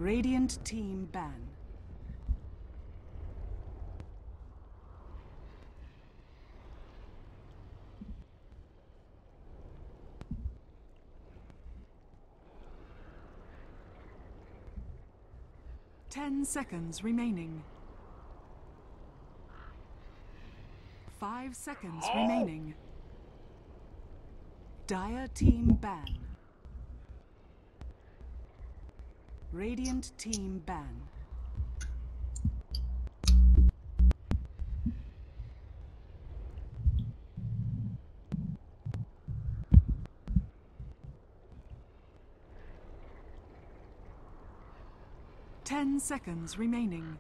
Radiant team ban. Ten seconds remaining. 5 seconds remaining. Dire team ban. Radiant team ban. Ten seconds remaining.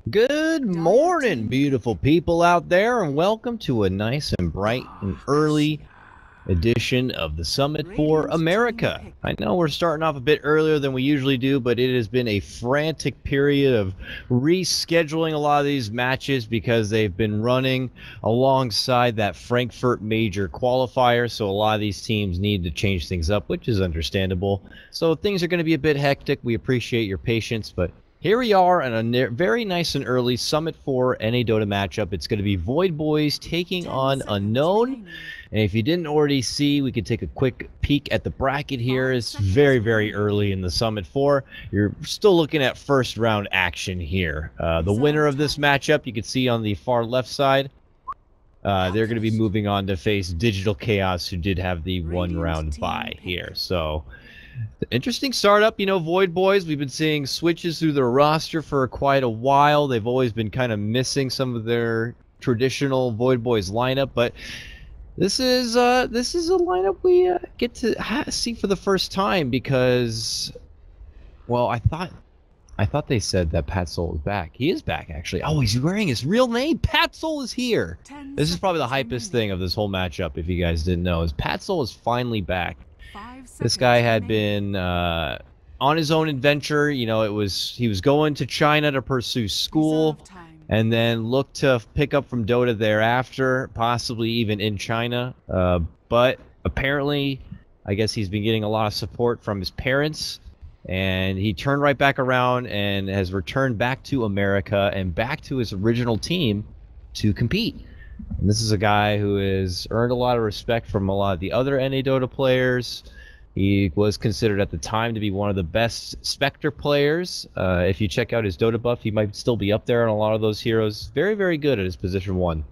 Good morning, beautiful people out there, and welcome to a nice and bright and early edition of the Summit for America. I know we're starting off a bit earlier than we usually do, but it has been a frantic period of rescheduling a lot of these matches because they've been running alongside that Frankfurt major qualifier, so a lot of these teams need to change things up, which is understandable. So things are going to be a bit hectic. We appreciate your patience, but here we are in a very nice and early Summit 4 NA Dota matchup. It's going to be Void Boys taking on Unknown. And if you didn't already see, we could take a quick peek at the bracket here. It's very, very early in the Summit 4. You're still looking at first round action here. The winner of this matchup, you can see on the far left side, they're going to be moving on to face Digital Chaos, who did have the one round bye here. So interesting startup, you know, Void Boys. We've been seeing switches through their roster for quite a while. They've always been kind of missing some of their traditional Void Boys lineup, but this is a lineup we get to see for the first time because, well, I thought they said that Pat Soul is back. He is back, actually. Oh, he's wearing his real name. Pat Soul is here. This is probably the hypest thing of this whole matchup, if you guys didn't know, is Pat Soul is finally back. This guy had been on his own adventure. You know, he was going to China to pursue school, and then looked to pick up from Dota thereafter, possibly even in China. But apparently, I guess he's been getting a lot of support from his parents, and he turned right back around and has returned back to America and back to his original team to compete. And this is a guy who has earned a lot of respect from a lot of the other NA Dota players. He was considered at the time to be one of the best Spectre players. If you check out his Dota buff, he might still be up there on a lot of those heroes. Very, very good at his position 1.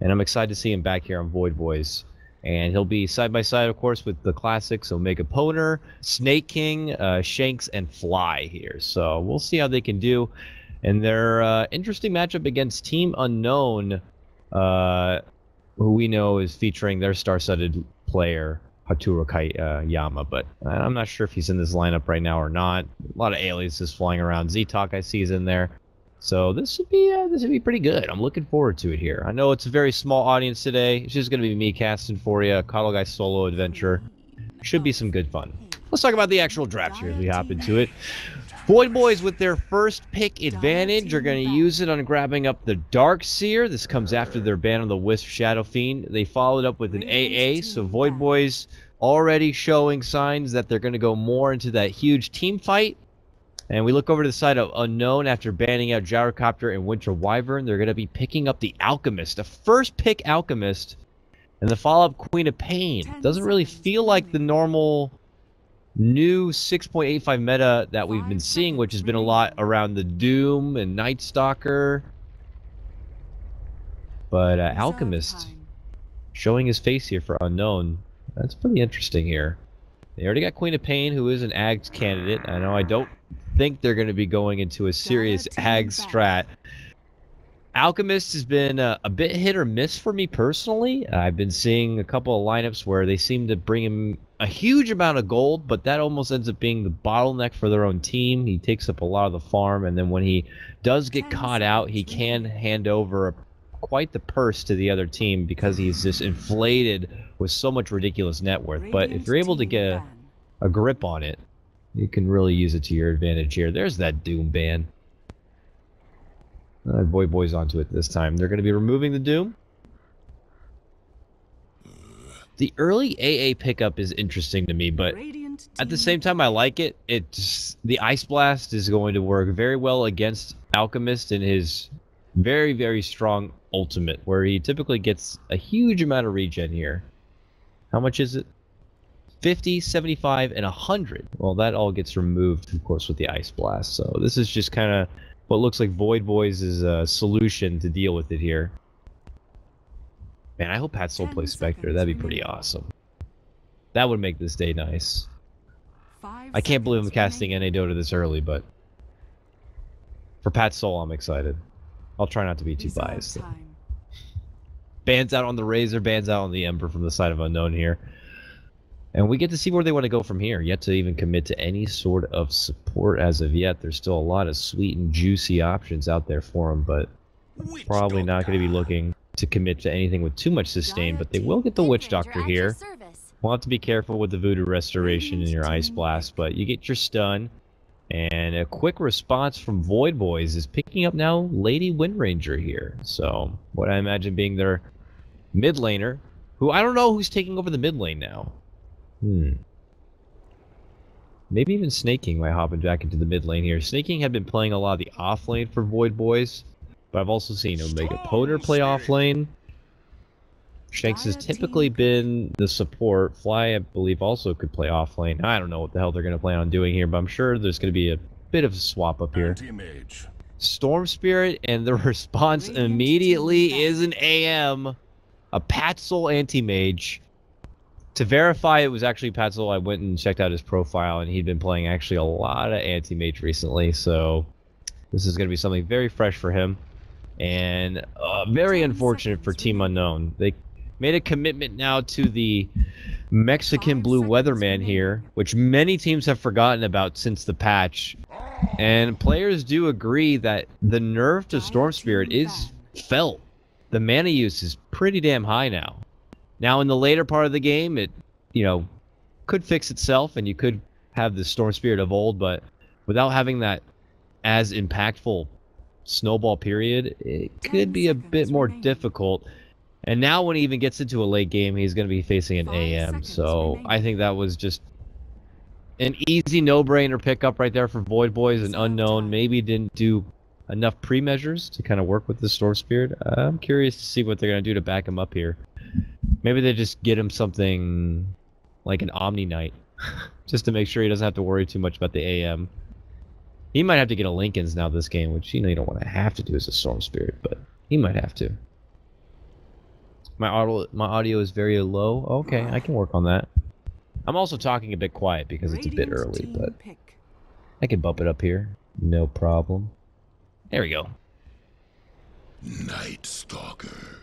And I'm excited to see him back here on Void Boys. And he'll be side by side, of course, with the classics Omega Poner, Snake King, Shanks, and Fly here. So we'll see how they can do. And their interesting matchup against Team Unknown, who we know is featuring their star-studded player, Haturo Yama, but I'm not sure if he's in this lineup right now or not. A lot of aliases flying around. Z-Talk I see is in there. So this should be pretty good. I'm looking forward to it here. I know it's a very small audience today. It's just going to be me casting for you. Cuddle Guy solo adventure. Should be some good fun. Let's talk about the actual draft here as we hop into it. Void Boys, with their first pick advantage, are going to use it on grabbing up the Darkseer. This comes after their ban on the Wisp Shadow Fiend. They followed up with an AA, so Void Boys already showing signs that they're going to go more into that huge team fight. And we look over to the side of Unknown after banning out Gyrocopter and Winter Wyvern. They're going to be picking up the Alchemist, the first pick Alchemist, and the follow-up Queen of Pain. Doesn't really feel like the normal new 6.85 meta that we've been seeing, which has been a lot around the Doom and Night Stalker. But Alchemist showing his face here for Unknown. That's pretty interesting here. They already got Queen of Pain, who is an Ags candidate. I know I don't think they're going to be going into a serious Ags strat. Alchemist has been a bit hit or miss for me personally. I've been seeing a couple of lineups where they seem to bring him a huge amount of gold, but that almost ends up being the bottleneck for their own team. He takes up a lot of the farm, and then when he does get caught out, he can hand over quite the purse to the other team because he's just inflated with so much ridiculous net worth. But if you're able to get a grip on it, you can really use it to your advantage here. There's that Doom ban. Void Boys onto it this time. They're going to be removing the Doom. The early AA pickup is interesting to me, but Radiant at the team same time, I like it. It's the Ice Blast is going to work very well against Alchemist and his very, very strong ultimate, where he typically gets a huge amount of regen here. How much is it? 50, 75, and 100. Well, that all gets removed, of course, with the Ice Blast. So this is just kind of what looks like Void Boys' solution to deal with it here. Man, I hope Pat Soul plays Spectre. That'd be pretty awesome. That would make this day nice. I can't believe I'm casting NA Dota this early, but for Pat Soul, I'm excited. I'll try not to be too biased. Bans out on the Razor, bans out on the Ember from the side of Unknown here. And we get to see where they want to go from here. Yet to even commit to any sort of support as of yet. There's still a lot of sweet and juicy options out there for them, but probably not going to be looking to commit to anything with too much sustain. But they will get the Witch Doctor here. We'll have to be careful with the Voodoo Restoration and your Ice Blast, but you get your stun. And a quick response from Void Boys is picking up now Lady Windranger here. So, what I imagine being their mid laner, who I don't know who's taking over the mid lane now. Maybe even Snaking might hop back into the mid lane here. Snaking had been playing a lot of the off lane for Void Boys, but I've also seen Omega Poder play off lane. Shanks has typically been the support. Fly, I believe, also could play off lane. I don't know what the hell they're going to plan on doing here, but I'm sure there's going to be a bit of a swap up here. Storm Spirit, and the response immediately is an AM. A Pat Soul anti-mage. To verify it was actually Pat Soul, I went and checked out his profile, and he'd been playing actually a lot of anti-mage recently, so this is going to be something very fresh for him. And very unfortunate for Team Unknown. They made a commitment now to the Mexican Blue Weatherman here, which many teams have forgotten about since the patch. And players do agree that the nerf to Storm Spirit is felt. The mana use is pretty damn high now. Now, in the later part of the game, it, could fix itself, and you could have the Storm Spirit of old, but without having that as impactful snowball period, it could be a bit more difficult. And now when he even gets into a late game, he's going to be facing an AM. So I think that was just an easy no-brainer pickup right there for Void Boys. And Unknown maybe didn't do enough pre-measures to kind of work with the Storm Spirit. I'm curious to see what they're going to do to back him up here. Maybe they just get him something like an Omni Knight, just to make sure he doesn't have to worry too much about the AM. He might have to get a Lincoln's now this game, which you don't want to have to do as a Storm Spirit, but he might have to. My audio is very low. Okay, I can work on that. I'm also talking a bit quiet because it's a bit early, but I can bump it up here. No problem. There we go. Night Stalker.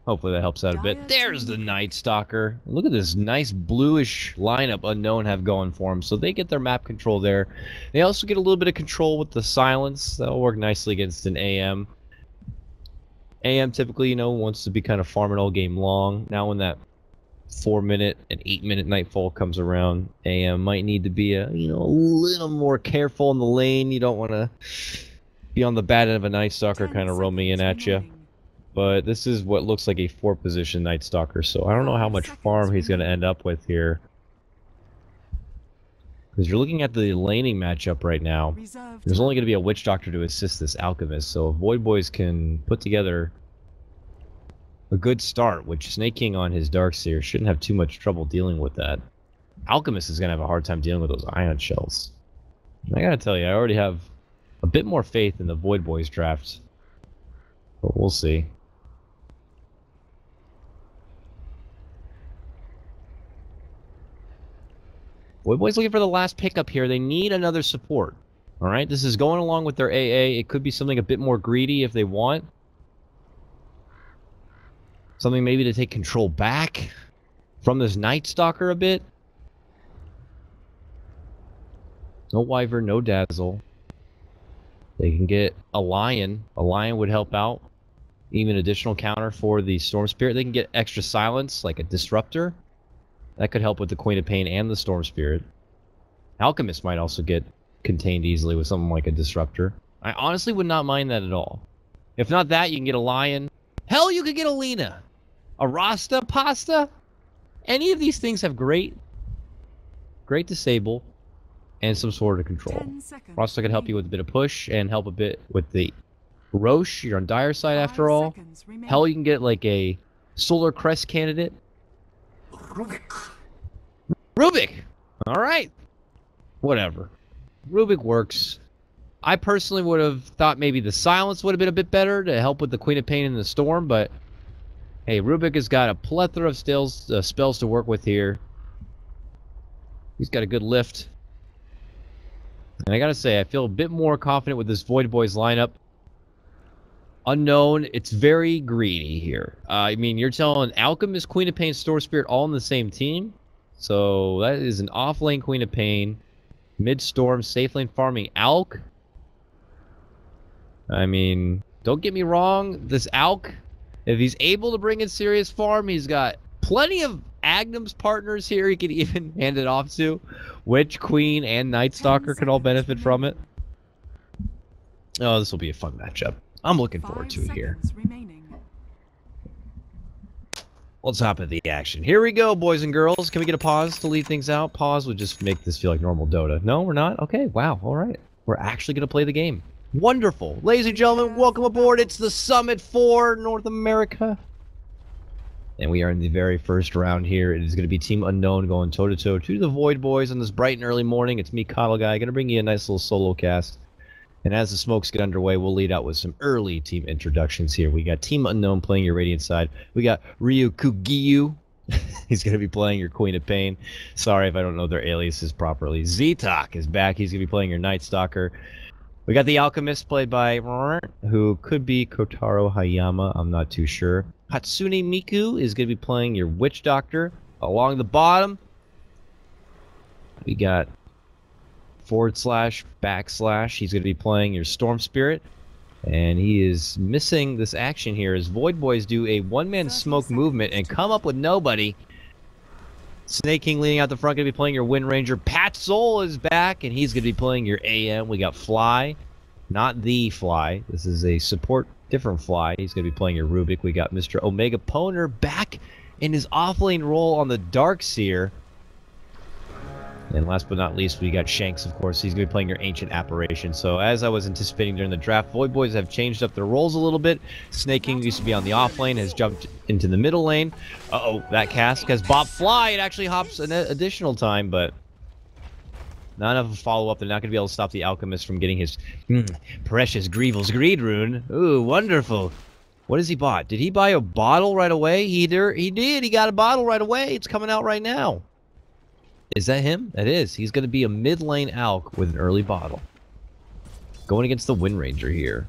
Hopefully that helps out a bit. There's the Night Stalker. Look at this nice bluish lineup Unknown have going for them. So they get their map control there. They also get a little bit of control with the silence. That'll work nicely against an AM. AM typically, wants to be kind of farming all game long. Now when that 4-minute and 8-minute nightfall comes around, AM might need to be a little more careful in the lane. You don't want to be on the bad end of a Night Stalker kind of roaming in at you. But this is what looks like a 4-position Night Stalker, so I don't know how much farm he's going to end up with here. Because you're looking at the laning matchup right now. There's only going to be a Witch Doctor to assist this Alchemist, so if Void Boys can put together a good start, which Snake King on his Darkseer shouldn't have too much trouble dealing with that. Alchemist is going to have a hard time dealing with those Ion Shells. And I got to tell you, I already have a bit more faith in the Void Boys draft. But we'll see. Void Boys looking for the last pickup here. They need another support. Alright, this is going along with their AA. It could be something a bit more greedy if they want. Something maybe to take control back from this Night Stalker a bit. No Wyvern, no Dazzle. They can get a Lion. A Lion would help out. Even additional counter for the Storm Spirit. They can get extra silence, like a Disruptor. That could help with the Queen of Pain and the Storm Spirit. Alchemist might also get contained easily with something like a Disruptor. I honestly would not mind that at all. If not that, you can get a Lion. Hell, you could get a Lina. A Rasta Pasta. Any of these things have great great disable, and some sort of control. 10 seconds. Also can help you with a bit of push and help a bit with the Roche. You're on dire side after 5 all. seconds remaining. Hell, you can get like a Solar Crest candidate. Rubik! Alright. Whatever. Rubik works. I personally would have thought maybe the Silence would have been a bit better to help with the Queen of Pain in the Storm, but hey, Rubik has got a plethora of spells to work with here. He's got a good lift. And I gotta say, I feel a bit more confident with this Void Boys lineup. Unknown, it's very greedy here. I mean, you're telling Alchemist, Queen of Pain, Store Spirit all in the same team? So that is an off-lane Queen of Pain. Mid-storm, safe lane farming Alk. I mean, don't get me wrong, this Alk, if he's able to bring in serious farm, he's got plenty of Agnum's partners here he could even hand it off to. Witch, Queen, and Night Stalker can all benefit from it. Oh, this will be a fun matchup. I'm looking forward to it here. Remaining. Let's hop into the action. Here we go, boys and girls. Can we get a pause to lead things out? Pause would just make this feel like normal Dota. No, we're not? Okay, wow, all right. We're actually going to play the game. Wonderful. Ladies and gentlemen, welcome aboard. It's the Summit for North America. And we are in the very first round here. It is going to be Team Unknown going toe-to-toe to the Void Boys on this bright and early morning. It's me, Coddle Guy, going to bring you a nice little solo cast. And as the smokes get underway, we'll lead out with some early team introductions here. We got Team Unknown playing your Radiant side. We got U.xiu. He's going to be playing your Queen of Pain. Sorry if I don't know their aliases properly. Ztok is back. He's going to be playing your Night Stalker. We got the Alchemist played by who could be Kotaro Hayama. I'm not too sure. Hatsune Miku is going to be playing your Witch Doctor. Along the bottom, we got / He's going to be playing your Storm Spirit. And he is missing this action here as Void Boys do a one-man smoke movement and come up with nobody. Snake King leading out the front, going to be playing your Wind Ranger. Pat Soul is back, and he's going to be playing your AM. We got Fly, not the Fly. This is a support, different Fly. He's going to be playing your Rubik. We got Mr. Omega Poner back in his off-lane role on the Darkseer. And last but not least, we got Shanks, of course. He's going to be playing your Ancient Apparition. So as I was anticipating during the draft, Void Boys have changed up their roles a little bit. Snake King used to be on the off lane, has jumped into the middle lane. Uh-oh, that cast has Bop Fly. It actually hops an additional time, but not enough of a follow-up. They're not going to be able to stop the Alchemist from getting his precious Grievel's Greed rune. Ooh, wonderful. What has he bought? Did he buy a bottle right away? He did. He got a bottle right away. It's coming out right now. Is that him? That is. He's going to be a mid-lane Alk with an early bottle. Going against the Wind Ranger here.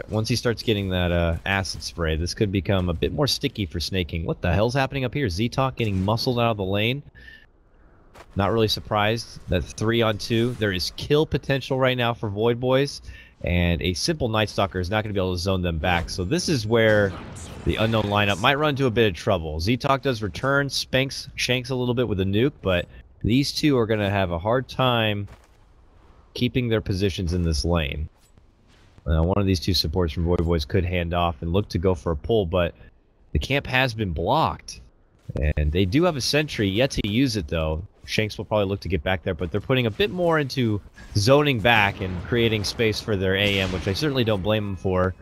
Once he starts getting that acid spray, this could become a bit more sticky for Snake King. What the hell's happening up here? Ztok getting muscled out of the lane. Not really surprised. That 3-on-2. There is kill potential right now for Void Boys. And a simple Night Stalker is not going to be able to zone them back. So this is where the Unknown lineup might run into a bit of trouble. Ztok does return, Shanks a little bit with a nuke, but these two are going to have a hard time keeping their positions in this lane. One of these two supports from Void Boys could hand off and look to go for a pull, but the camp has been blocked. And they do have a sentry, yet to use it though. Shanks will probably look to get back there, but they're putting a bit more into zoning back and creating space for their AM, which I certainly don't blame them for.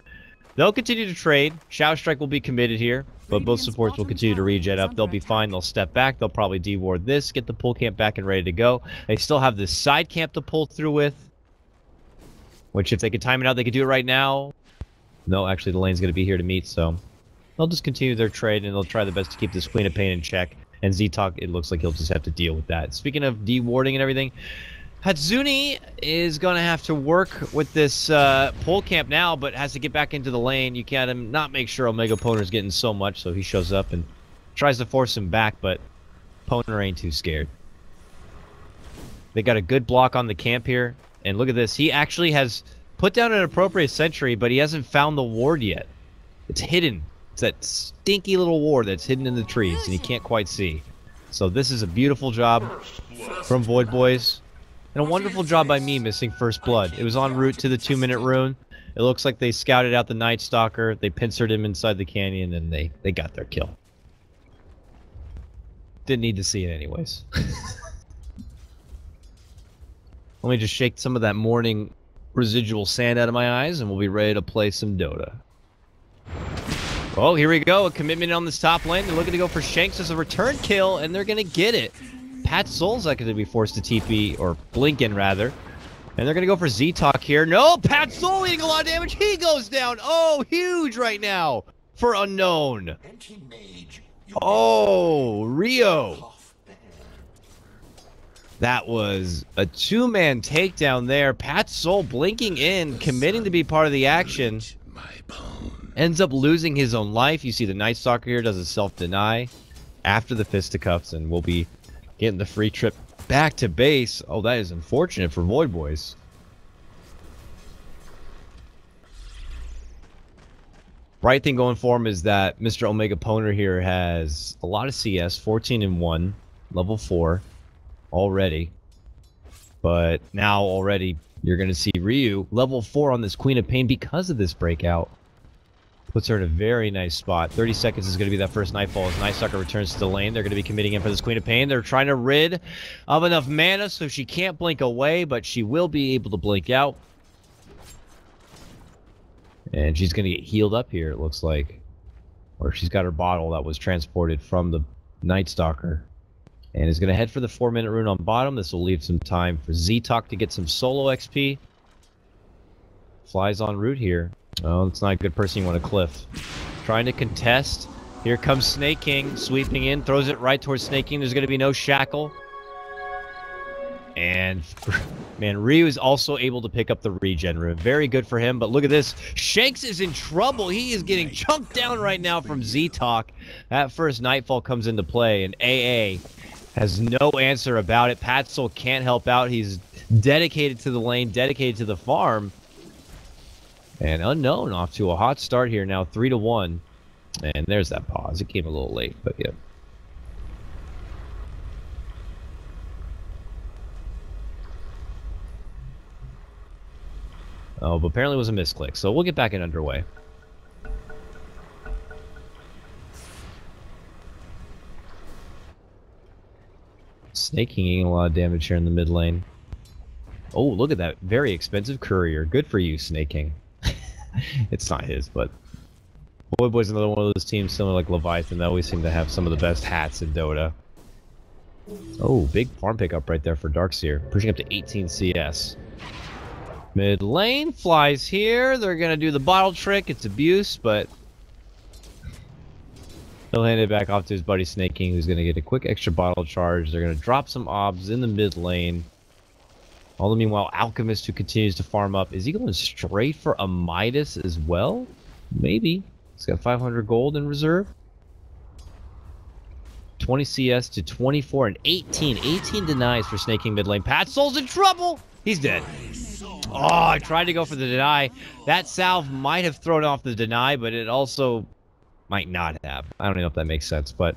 They'll continue to trade. Shower Strike will be committed here, but both supports will continue to regen up. They'll be fine. They'll step back. They'll probably deward this, get the pull camp back and ready to go. They still have this side camp to pull through with, which if they could time it out, they could do it right now. No, actually the lane's going to be here to meet, so they'll just continue their trade, and they'll try the best to keep this Queen of Pain in check. And Ztok, it looks like he'll just have to deal with that. Speaking of dewarding and everything, Hatsune is going to have to work with this pull camp now, but has to get back into the lane. You can't not make sure Omega Poner's getting so much, so he shows up and tries to force him back, but Poner ain't too scared. They got a good block on the camp here, and look at this. He actually has put down an appropriate sentry, but he hasn't found the ward yet. It's hidden. It's that stinky little ward that's hidden in the trees, and you can't quite see. So this is a beautiful job from Void Boys. And a wonderful job by me missing First Blood. It was en route to the 2-minute rune. It looks like they scouted out the Night Stalker. They pincered him inside the canyon, and they got their kill. Didn't need to see it anyways. Let me just shake some of that morning residual sand out of my eyes, and we'll be ready to play some Dota. Oh, here we go. A commitment on this top lane. They're looking to go for Shanks as a return kill, and they're going to get it. Pat Soul's not going to be forced to TP, or blink in, rather. And they're going to go for Z-Talk here. No, Pat Soul eating a lot of damage. He goes down. Oh, huge right now for Unknown. Oh, Rio. That was a two-man takedown there. Pat Soul blinking in, committing to be part of the action. Ends up losing his own life. You see the Night Stalker here does a self-deny after the fisticuffs, and we'll be getting the free trip back to base. Oh, that is unfortunate for Void Boys. Right thing going for him is that Mr. Omega Poner here has a lot of CS, 14 and 1, level 4 already. But now already you're going to see Ryu level 4 on this Queen of Pain because of this breakout. Puts her in a very nice spot. 30 seconds is going to be that first Nightfall as Night Stalker returns to the lane. They're going to be committing in for this Queen of Pain. They're trying to rid of enough mana so she can't blink away, but she will be able to blink out. And she's going to get healed up here, it looks like. Or she's got her bottle that was transported from the Night Stalker. And is going to head for the 4-minute rune on bottom. This will leave some time for Z-Talk to get some solo XP. Flies on route here. Oh, it's not a good person you want to cliff. Trying to contest. Here comes Snake King, sweeping in, throws it right towards Snake King. There's going to be no shackle. And, man, Ryu is also able to pick up the regen rune. Very good for him, but look at this. Shanks is in trouble. He is getting chunked down right now from Z-Talk. That first Nightfall comes into play, and AA has no answer about it. Pat Soul can't help out. He's dedicated to the lane, dedicated to the farm. And Unknown off to a hot start here now, 3-1. And there's that pause. It came a little late, but yeah. Oh, but apparently it was a misclick, so we'll get back in underway. Snake King eating a lot of damage here in the mid lane. Oh, look at that very expensive courier. Good for you, Snake King. It's not his, but Void Boy's another one of those teams similar like Leviathan that always seem to have some of the best hats in Dota. Oh, big farm pickup right there for Darkseer, pushing up to 18 CS. Mid lane flies here. They're gonna do the bottle trick. It's abuse, but he'll hand it back off to his buddy Snake King, who's gonna get a quick extra bottle charge. They're gonna drop some obs in the mid lane. All the meanwhile, Alchemist, who continues to farm up. Is he going straight for a Midas as well? Maybe. He's got 500 gold in reserve. 20 CS to 24 and 18. 18 denies for Snake King mid lane. Pat Soul's in trouble! He's dead. Oh, I tried to go for the deny. That salve might have thrown off the deny, but it also might not have. I don't know if that makes sense, but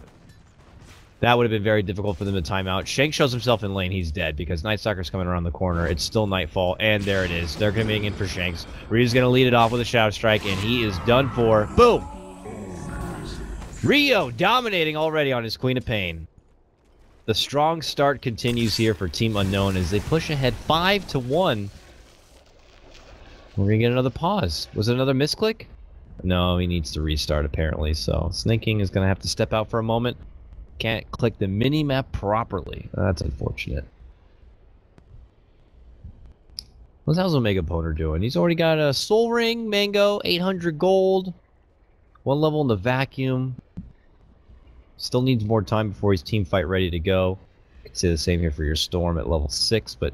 that would have been very difficult for them to time out. Shank shows himself in lane. He's dead because Night Stalker's coming around the corner. It's still Nightfall, and there it is. They're coming in for Shanks. Ryu's going to lead it off with a Shadow Strike, and he is done for. Boom! Rio dominating already on his Queen of Pain. The strong start continues here for Team Unknown as they push ahead 5-1. We're going to get another pause. Was it another misclick? No, he needs to restart apparently, so Snake King is going to have to step out for a moment. Can't click the mini-map properly. That's unfortunate. How's Omega Poner doing? He's already got a Soul Ring, Mango, 800 gold. 1 level in the vacuum. Still needs more time before he's team fight ready to go. You can say the same here for your Storm at level 6, but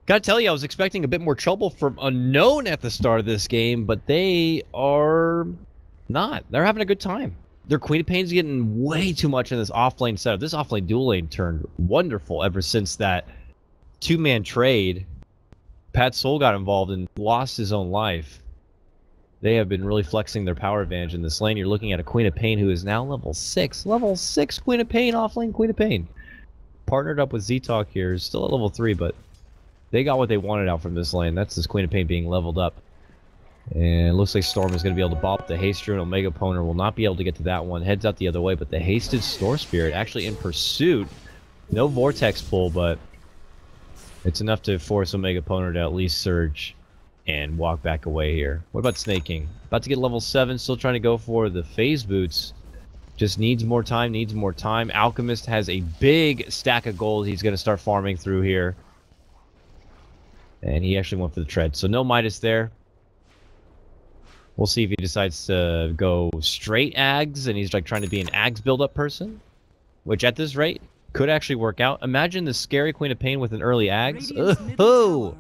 gotta tell you, I was expecting a bit more trouble from Unknown at the start of this game, but they are not. They're having a good time. Their Queen of Pain's getting way too much in this offlane setup. This offlane dual lane turned wonderful ever since that two-man trade. Pat Soul got involved and lost his own life. They have been really flexing their power advantage in this lane. You're looking at a Queen of Pain who is now level 6. Level 6 Queen of Pain, offlane Queen of Pain. Partnered up with Z-Talk here. Still at level 3, but they got what they wanted out from this lane. That's this Queen of Pain being leveled up. And it looks like Storm is going to be able to bop the Haster, and Omega Poner will not be able to get to that one. Heads out the other way, but the hasted Store Spirit actually in pursuit. No Vortex pull, but it's enough to force Omega Poner to at least surge and walk back away here. What about Snaking? About to get level 7, still trying to go for the Phase Boots. Just needs more time, needs more time. Alchemist has a big stack of gold he's going to start farming through here. And he actually went for the tread. So no Midas there. We'll see if he decides to go straight Ags, and he's like trying to be an Ags build-up person. Which at this rate, could actually work out. Imagine the scary Queen of Pain with an early Ags. Oh!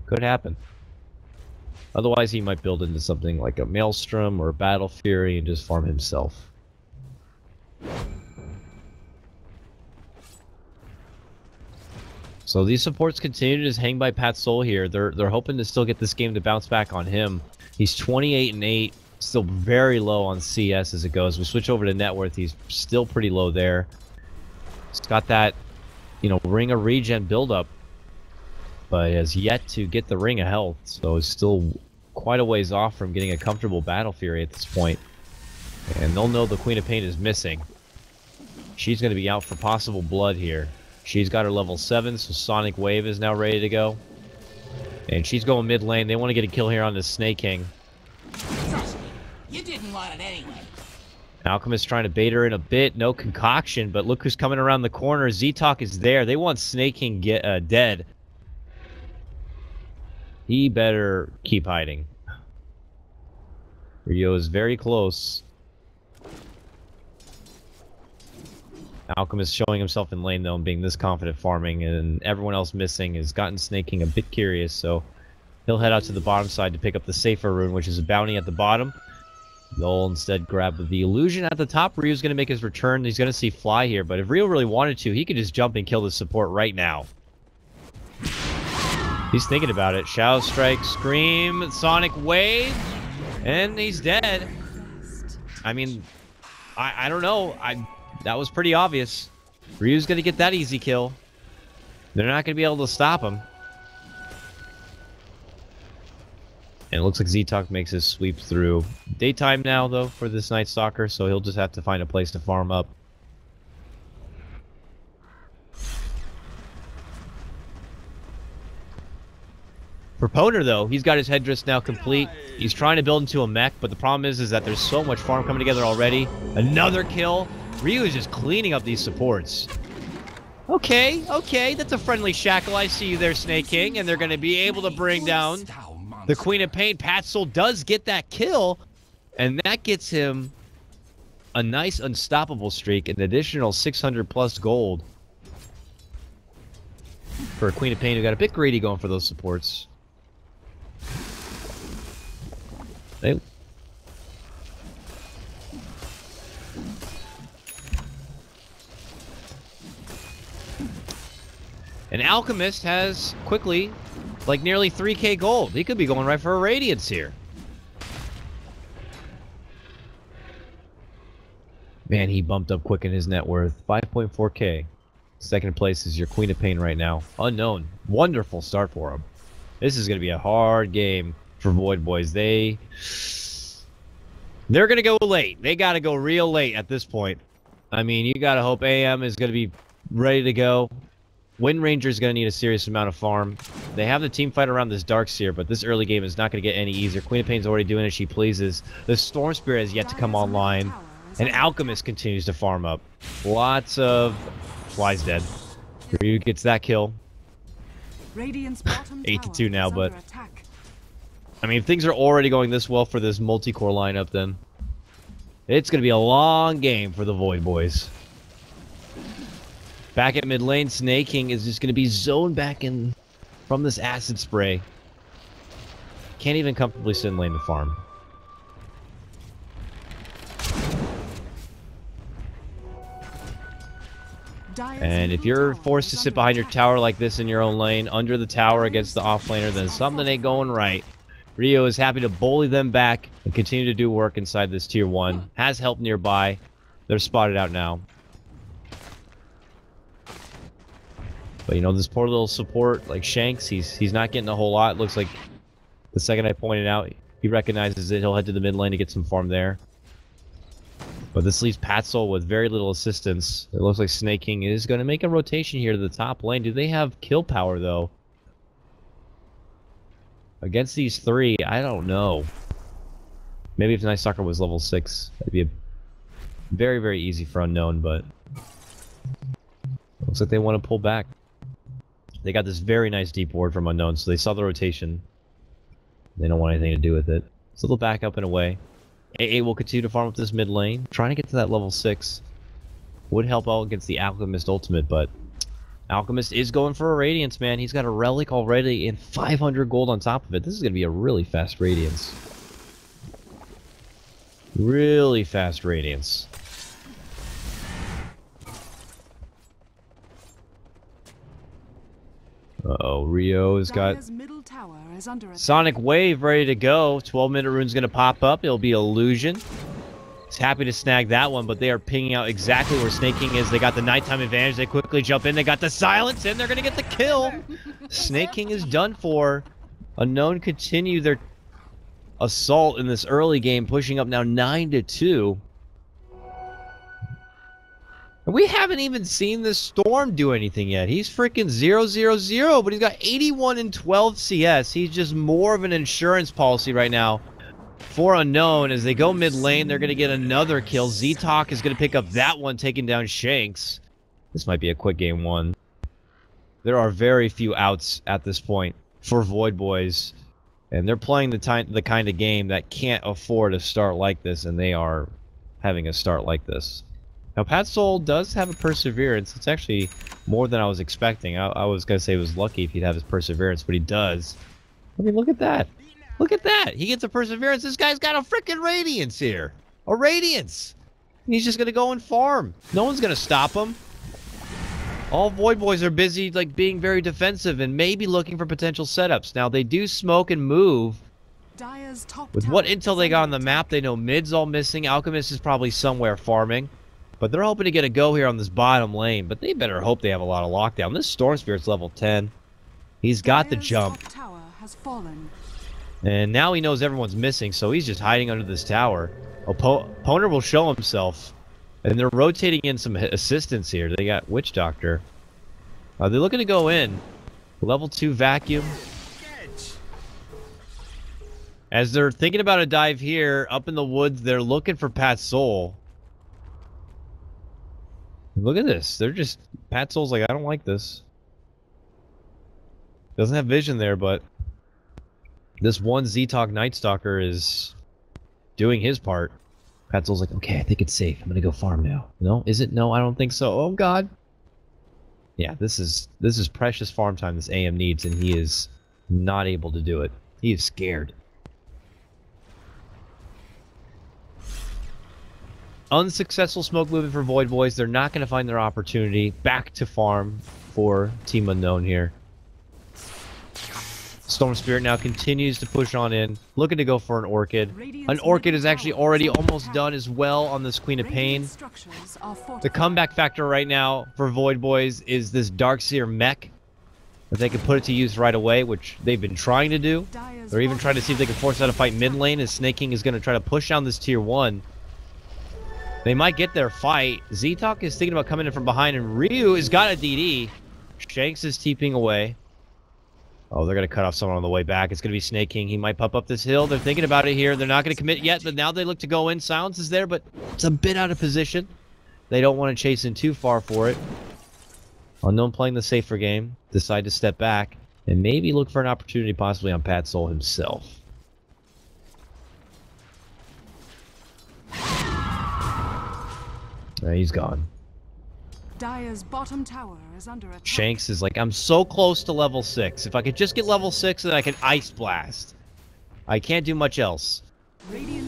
Could happen. Otherwise, he might build into something like a Maelstrom or a Battle Fury and just farm himself. So these supports continue to just hang by Pat's soul here. They're hoping to still get this game to bounce back on him. He's 28-8, still very low on CS as it goes. We switch over to net worth. He's still pretty low there. He's got that, you know, Ring of Regen buildup, but has yet to get the Ring of Health. So he's still quite a ways off from getting a comfortable Battle Fury at this point. And they'll know the Queen of Pain is missing. She's going to be out for possible blood here. She's got her level 7, so Sonic Wave is now ready to go. And she's going mid lane. They want to get a kill here on this Snake King. Trust me, you didn't want it anyway. Alchemist trying to bait her in a bit. No concoction, but look who's coming around the corner. Z-Talk is there. They want Snake King dead. He better keep hiding. Rio is very close. Alchemist showing himself in lane though and being this confident farming, and everyone else missing has gotten Snake King a bit curious, so he'll head out to the bottom side to pick up the safer rune, which is a bounty at the bottom. They'll instead grab the illusion at the top. Ryu's going to make his return. He's going to see Fly here, but if Ryu really wanted to, he could just jump and kill the support right now. He's thinking about it. Shadow Strike, Scream, Sonic Wave, and he's dead. I mean, I don't know. That was pretty obvious. Ryu's going to get that easy kill. They're not going to be able to stop him. And it looks like Z-Talk makes his sweep through. Daytime now, though, for this Night Stalker, so he'll just have to find a place to farm up. For Poner, though, he's got his headdress now complete. He's trying to build into a mech, but the problem is that there's so much farm coming together already. Another kill. Ryu is just cleaning up these supports. Okay, that's a friendly shackle. I see you there, Snake King, and they're going to be able to bring down the Queen of Pain. Patsoul does get that kill, and that gets him a nice unstoppable streak, an additional 600 plus gold for a Queen of Pain who got a bit greedy going for those supports. And Alchemist has quickly, like, nearly 3k gold. He could be going right for a Radiance here. Man, he bumped up quick in his net worth. 5.4k. Second place is your Queen of Pain right now. Unknown. Wonderful start for him. This is going to be a hard game for Void Boys. They're going to go late. They got to go real late at this point. I mean, you got to hope AM is going to be ready to go. Wind Ranger's going to need a serious amount of farm. They have the team fight around this Darkseer, but this early game is not going to get any easier. Queen of Pain's already doing as she pleases. The Storm Spirit has yet to come online. And Alchemist continues to farm up. Lots of... Fly's dead. Ryu gets that kill. 8-2 now, but... I mean, if things are already going this well for this multi-core lineup, then... It's going to be a long game for the Void Boys. Back at mid lane, Snake King is just going to be zoned back in from this acid spray. Can't even comfortably sit in lane to farm. And if you're forced to sit behind your tower like this in your own lane, under the tower against the offlaner, then something ain't going right. Rio is happy to bully them back and continue to do work inside this tier 1. Has help nearby. They're spotted out now. But, you know, this poor little support, like Shanks, he's not getting a whole lot. Looks like The second I pointed out, he recognizes it. He'll head to the mid lane to get some farm there. But this leaves Patsoul with very little assistance. It looks like Snake King is going to make a rotation here to the top lane. Do they have kill power, though? Against these three, I don't know. Maybe if Night Stalker was level 6, that'd be a very, very easy for Unknown, but looks like they want to pull back. They got this very nice deep ward from Unknown, so they saw the rotation. They don't want anything to do with it. So they'll back up and away. AA will continue to farm up this mid lane. Trying to get to that level 6 would help out against the Alchemist ultimate, but Alchemist is going for a Radiance, man. He's got a Relic already and 500 gold on top of it. This is going to be a really fast Radiance. Really fast Radiance. Uh-oh, Rio's got Sonic Wave ready to go. 12-minute rune's going to pop up. It'll be Illusion. He's happy to snag that one, but they are pinging out exactly where Snake King is. They got the nighttime advantage. They quickly jump in. They got the silence, and they're going to get the kill. Snake King is done for. Unknown continue their assault in this early game, pushing up now 9-2. We haven't even seen this Storm do anything yet. He's freaking 0-0-0, but he's got 81 and 12 CS. He's just more of an insurance policy right now for Unknown. As they go mid lane, they're going to get another kill. Z-Talk is going to pick up that one, taking down Shanks. This might be a quick game one. There are very few outs at this point for Void Boys, and they're playing the kind of game that can't afford a start like this, and they are having a start like this. Now, Patsoul does have a Perseverance. It's actually more than I was expecting. I was going to say he was lucky if he'd have his Perseverance, but he does. I mean, look at that. Look at that. He gets a Perseverance. This guy's got a freaking Radiance here. A Radiance. He's just going to go and farm. No one's going to stop him. All Void Boys are busy, like, being very defensive and maybe looking for potential setups. Now, they do smoke and move. With what intel they got on the map, they know mid's all missing. Alchemist is probably somewhere farming. But they're hoping to get a go here on this bottom lane. But they better hope they have a lot of lockdown. This Storm Spirit's level 10. He's got the jump. And now he knows everyone's missing, so he's just hiding under this tower. Opponent will show himself. And they're rotating in some assistance here. They got Witch Doctor. They're looking to go in. Level 2 vacuum. As they're thinking about a dive here, up in the woods, they're looking for Patsoul. Look at this. They're just... Patsoul's like, I don't like this. Doesn't have vision there, but... This one Z-Talk Night Stalker is... doing his part. Patsoul's like, okay, I think it's safe. I'm gonna go farm now. No? Is it? No, I don't think so. Oh, God. Yeah, this is precious farm time this AM needs, and he is not able to do it. He is scared. Unsuccessful smoke movement for Void Boys. They're not going to find their opportunity. Back to farm for Team Unknown here. Storm Spirit now continues to push on in, looking to go for an Orchid. An Orchid is actually already almost done as well on this Queen of Pain. The comeback factor right now for Void Boys is this Darkseer mech. If they can put it to use right away, which they've been trying to do. They're even trying to see if they can force out a fight mid lane, as Snake King is going to try to push down this tier 1. They might get their fight. Z-Talk is thinking about coming in from behind, and Ryu has got a DD. Shanks is TPing away. Oh, they're going to cut off someone on the way back. It's going to be Snake King. He might pop up this hill. They're thinking about it here. They're not going to commit yet, but now they look to go in. Silence is there, but it's a bit out of position. They don't want to chase in too far for it. Unknown playing the safer game. Decide to step back and maybe look for an opportunity possibly on Patsoul himself. He's gone. Dire's bottom tower is under attack. Shanks is like, I'm so close to level 6. If I could just get level 6, then I can Ice Blast. I can't do much else.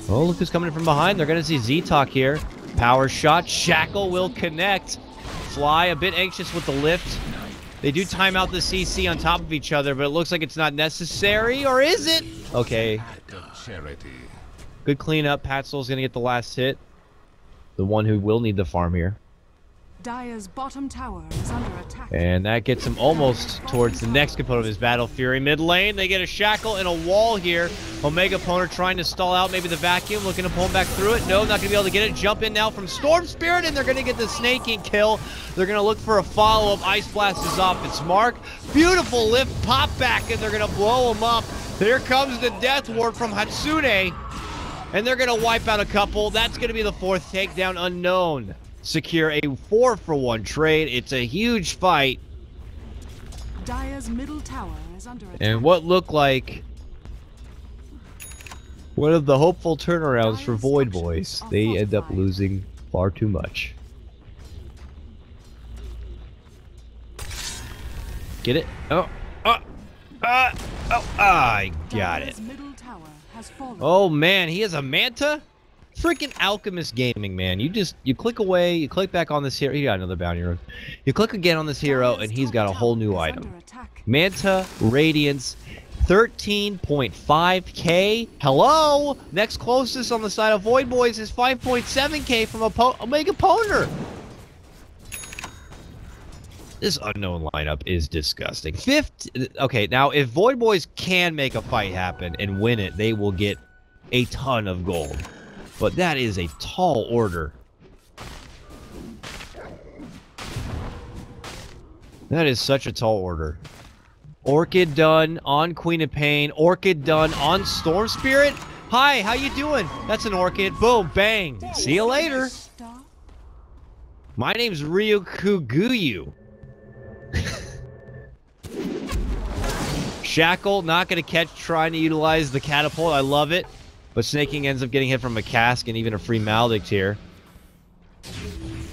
Oh, look who's coming from behind. They're going to see Z-Talk here. Power shot. Shackle will connect. Fly a bit anxious with the lift. They do time out the CC on top of each other, but it looks like it's not necessary. Or is it? Okay. Good cleanup. Patsoul's going to get the last hit. The one who will need the farm here. Dire's bottom tower is under attack. And that gets him almost towards the next component of his Battle Fury. Mid lane, they get a shackle and a wall here. Omega opponent trying to stall out maybe the vacuum, looking to pull him back through it. No, not going to be able to get it. Jump in now from Storm Spirit, and they're going to get the Snake King kill. They're going to look for a follow-up. Ice Blast is off its mark. Beautiful lift, pop back, and they're going to blow him up. Here comes the Death Ward from Hatsune, and they're going to wipe out a couple. That's going to be the 4th takedown. Unknown secure a 4-for-1 trade. It's a huge fight. Dire's middle tower is under attack. And what looked like one of the hopeful turnarounds for Void Boys, they end up losing far too much. Get it? I got it. Oh man, he has a Manta? Freaking Alchemist Gaming, man. You click away, you click back on this hero. He got another bounty rune. You click again on this hero, and he's got a whole new item. Manta Radiance, 13.5k. Hello? Next closest on the side of Void Boys is 5.7k from Omega Poner. This Unknown lineup is disgusting. Okay, now if Void Boys can make a fight happen and win it, they will get a ton of gold. But that is a tall order. That is such a tall order. Orchid done on Queen of Pain. Orchid done on Storm Spirit. Hi, how you doing? That's an Orchid. Boom, bang. See you later. My name's U.xiu. Shackle, not going to catch, trying to utilize the catapult. I love it. But Snake King ends up getting hit from a cask and even a free Maledict here.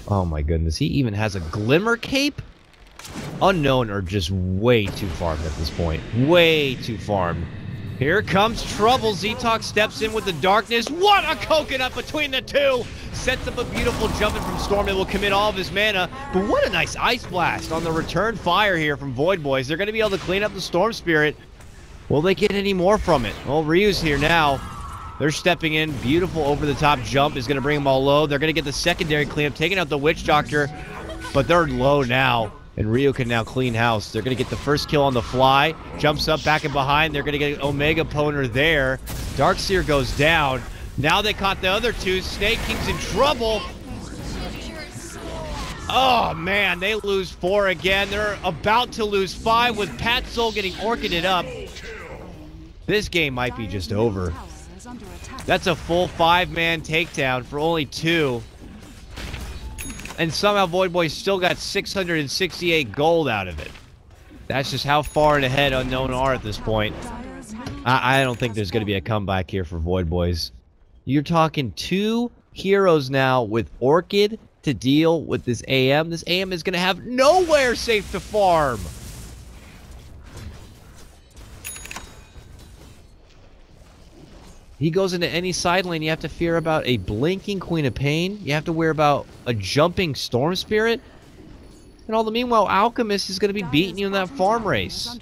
Oh my goodness, he even has a Glimmer Cape? Unknown are just way too farmed at this point. Way too farmed. Here comes trouble. Z-Talk steps in with the darkness. What a coconut between the two! Sets up a beautiful jump in from Storm that will commit all of his mana. But what a nice Ice Blast on the return fire here from Void Boys. They're going to be able to clean up the Storm Spirit. Will they get any more from it? Well, Ryu's here now. They're stepping in. Beautiful over-the-top jump is going to bring them all low. They're going to get the secondary cleanup, taking out the Witch Doctor. But they're low now. And Ryu can now clean house. They're going to get the first kill on the fly. Jumps up, back and behind. They're going to get Omega Poner there. Darkseer goes down. Now they caught the other two. Snake King's in trouble. Oh, man. They lose 4 again. They're about to lose 5 with Patsoul getting Orchided up. This game might be just over. That's a full 5-man takedown for only 2. And somehow Void Boys still got 668 gold out of it. That's just how far and ahead Unknown are at this point. I don't think there's going to be a comeback here for Void Boys. You're talking 2 heroes now with Orchid to deal with this AM. This AM is going to have nowhere safe to farm. He goes into any side lane, you have to fear about a blinking Queen of Pain. You have to worry about a jumping Storm Spirit. And all the meanwhile, Alchemist is going to be beating you in that farm race.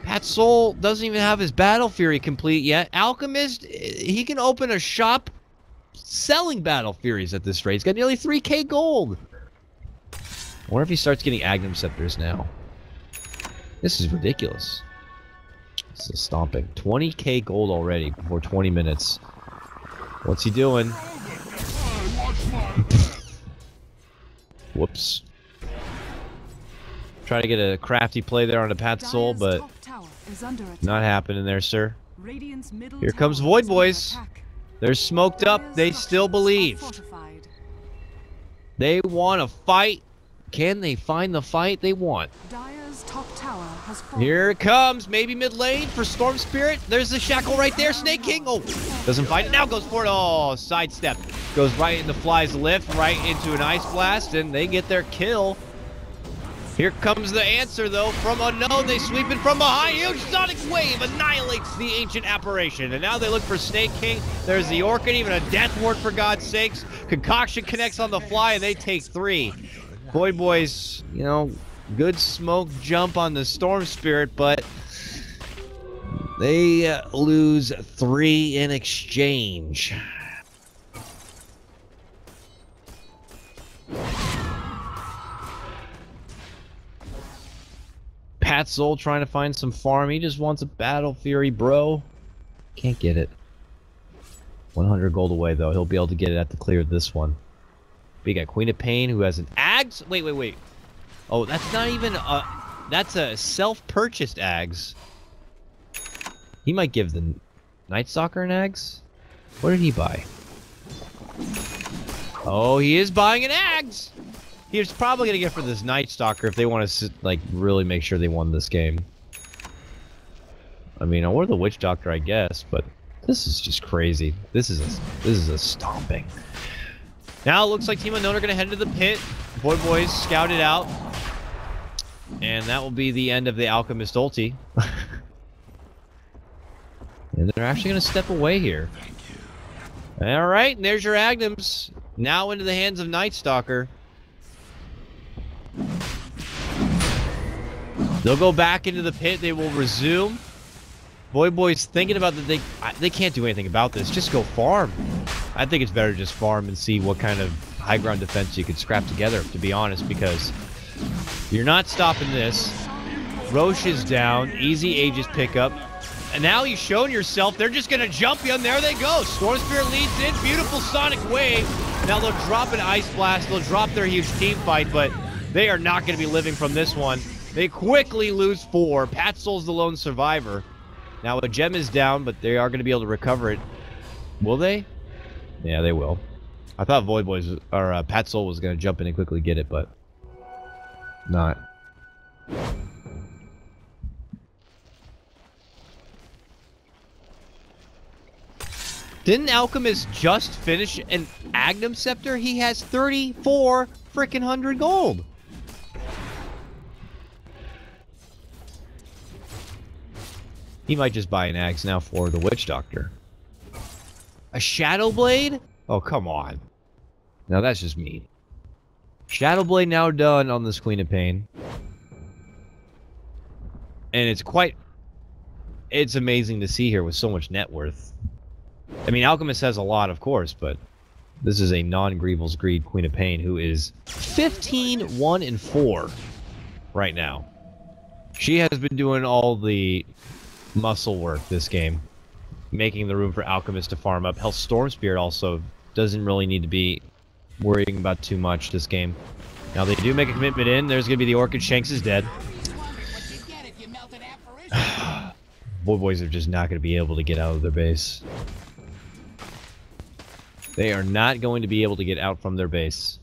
Patsoul doesn't even have his Battle Fury complete yet. Alchemist, he can open a shop selling Battle Furies at this rate. He's got nearly 3k gold. I wonder if he starts getting Agnum Scepters now. This is ridiculous. This is stomping. 20k gold already before 20 minutes. What's he doing? Whoops. Try to get a crafty play there on a Patsoul, but not happening there, sir. Here comes Void Boys. They're smoked up. They still believe. They want to fight. Can they find the fight they want? Here it comes. Maybe mid lane for Storm Spirit. There's the shackle right there. Snake King. Oh, doesn't find it. Now goes for it. Oh, sidestep. Goes right into Fly's lift, right into an Ice Blast, and they get their kill. Here comes the answer, though, from Unknown. They sweep it from behind. Huge Sonic Wave annihilates the ancient apparition. And now they look for Snake King. There's the Orchid, even a Death Ward, for God's sakes. Concoction connects on the fly, and they take 3. Void Boys, you know, good smoke jump on the Storm Spirit, but they lose 3 in exchange. Pat Soul trying to find some farm. He just wants a Battle Fury, bro. Can't get it. 100 gold away, though. He'll be able to get it at the clear of this one. We got Queen of Pain, who has an Ags. Wait. Oh, that's not even a... That's a self-purchased Ags. He might give the Night Stalker an Ags. What did he buy? Oh, he is buying an Ags! He's probably going to get for this Night Stalker if they want to, like, really make sure they won this game. I mean, or the Witch Doctor, I guess, but this is just crazy. This is a stomping. Now it looks like Team Unknown are going to head into the pit. Boys scouted out. And that will be the end of the Alchemist ulti. And they're actually going to step away here. Alright, and there's your Agnums. Now into the hands of Night Stalker. They'll go back into the pit. They will resume. Boy's thinking about that they can't do anything about this. Just go farm. I think it's better to just farm and see what kind of high ground defense you could scrap together, to be honest, because you're not stopping this. Roche is down. Easy Aegis pickup. And now you've shown yourself. They're just going to jump you, and there they go. Storm Spirit leads in. Beautiful Sonic Wave. Now they'll drop an Ice Blast. They'll drop their huge team fight, but they are not going to be living from this one. They quickly lose 4. Pat Soul's the lone survivor. Now a gem is down, but they are going to be able to recover it. Will they? Yeah, they will. I thought Pat Soul was going to jump in and quickly get it, but not. Didn't Alchemist just finish an Agnum Scepter? He has 34 freaking 100 gold. He might just buy an axe now for the Witch Doctor. A Shadow Blade? Oh, come on. Now that's just mean. Shadow Blade now done on this Queen of Pain. And it's amazing to see here with so much net worth. I mean, Alchemist has a lot, of course, but this is a non-Grievel's Greed Queen of Pain who is 15, 1, and 4 right now. She has been doing all the muscle work this game, making the room for Alchemist to farm up. Hell, Storm Spirit also doesn't really need to be worrying about too much this game. Now they do make a commitment in. There's going to be the Orchid. Shanks is dead. Boys are just not going to be able to get out of their base. They are not going to be able to get out from their base.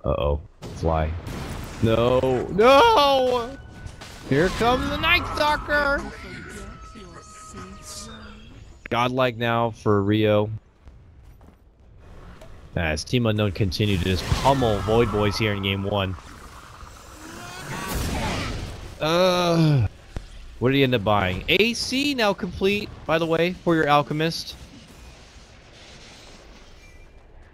Uh-oh. Fly. No! No! Here comes the Night Stalker! Godlike now for Rio. As Team Unknown continue to just pummel Void Boys here in Game 1. What did he end up buying? AC now complete, by the way, for your Alchemist.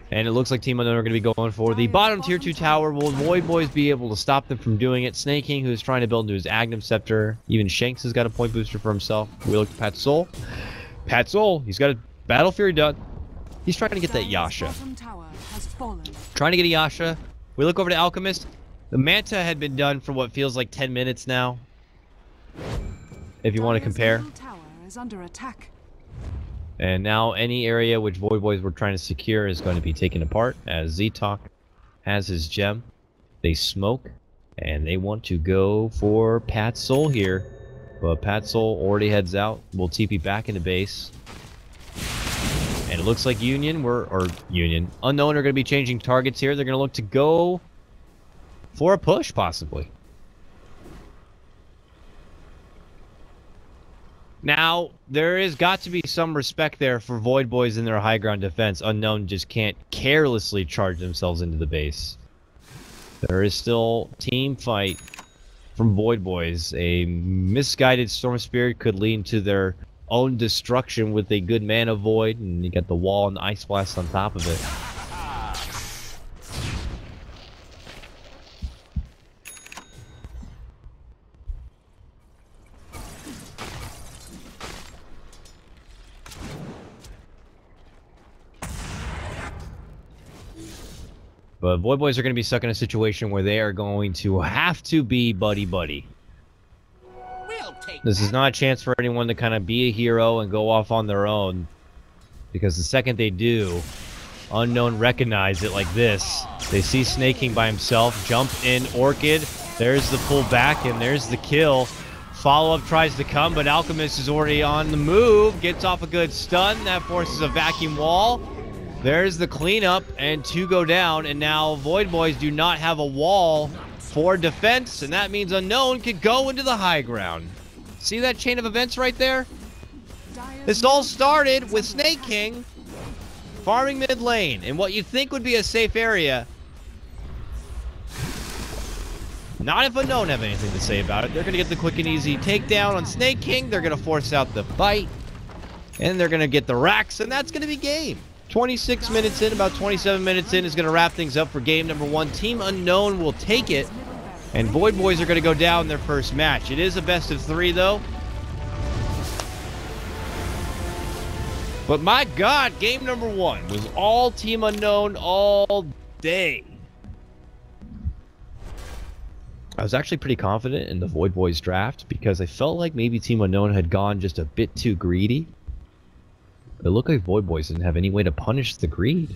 And it looks like Team Unknown are going to be going for the bottom tier 2 tower. Will Void Boys be able to stop them from doing it? Snake King, who's trying to build into his Agnum Scepter. Even Shanks has got a point booster for himself. We look at Pat Soul. Pat Soul, he's got a Battle Fury done. He's trying to get that Yasha. Trying to get a Yasha. We look over to Alchemist. The Manta had been done for what feels like 10 minutes now. If you want to compare. And now any area which Void Boys were trying to secure is going to be taken apart as Z-Talk has his gem. They smoke and they want to go for Pat Soul here. But Pat Soul already heads out. We'll TP back into base. And it looks like Unknown are going to be changing targets here. They're going to look to go for a push, possibly. Now, there has got to be some respect there for Void Boys in their high ground defense. Unknown just can't carelessly charge themselves into the base. There is still team fight from Void Boys. A misguided Storm Spirit could lead to their own destruction with a good Mana Void, and you got the wall and the Ice Blast on top of it. But Void Boys are going to be stuck in a situation where they are going to have to be buddy-buddy. We'll take This that. is not a chance for anyone to kind of be a hero and go off on their own. Because the second they do, Unknown recognize it like this. They see Snake King by himself, jump in Orchid. There's the pull back, and there's the kill. Follow-up tries to come, but Alchemist is already on the move. Gets off a good stun. That forces a vacuum wall. There's the cleanup, and 2 go down, and now Void Boys do not have a wall for defense, and that means Unknown could go into the high ground. See that chain of events right there? This all started with Snake King farming mid lane in what you'd think would be a safe area. Not if Unknown have anything to say about it. They're going to get the quick and easy takedown on Snake King. They're going to force out the bite. And they're going to get the racks, and that's going to be game. 26 minutes in, about 27 minutes in is going to wrap things up for game number 1. Team Unknown will take it. And Void Boys are going to go down their first match. It is a best of 3, though. But my God, game number 1 was all Team Unknown all day. I was actually pretty confident in the Void Boys draft because I felt like maybe Team Unknown had gone just a bit too greedy. It looked like Void Boys didn't have any way to punish the greed.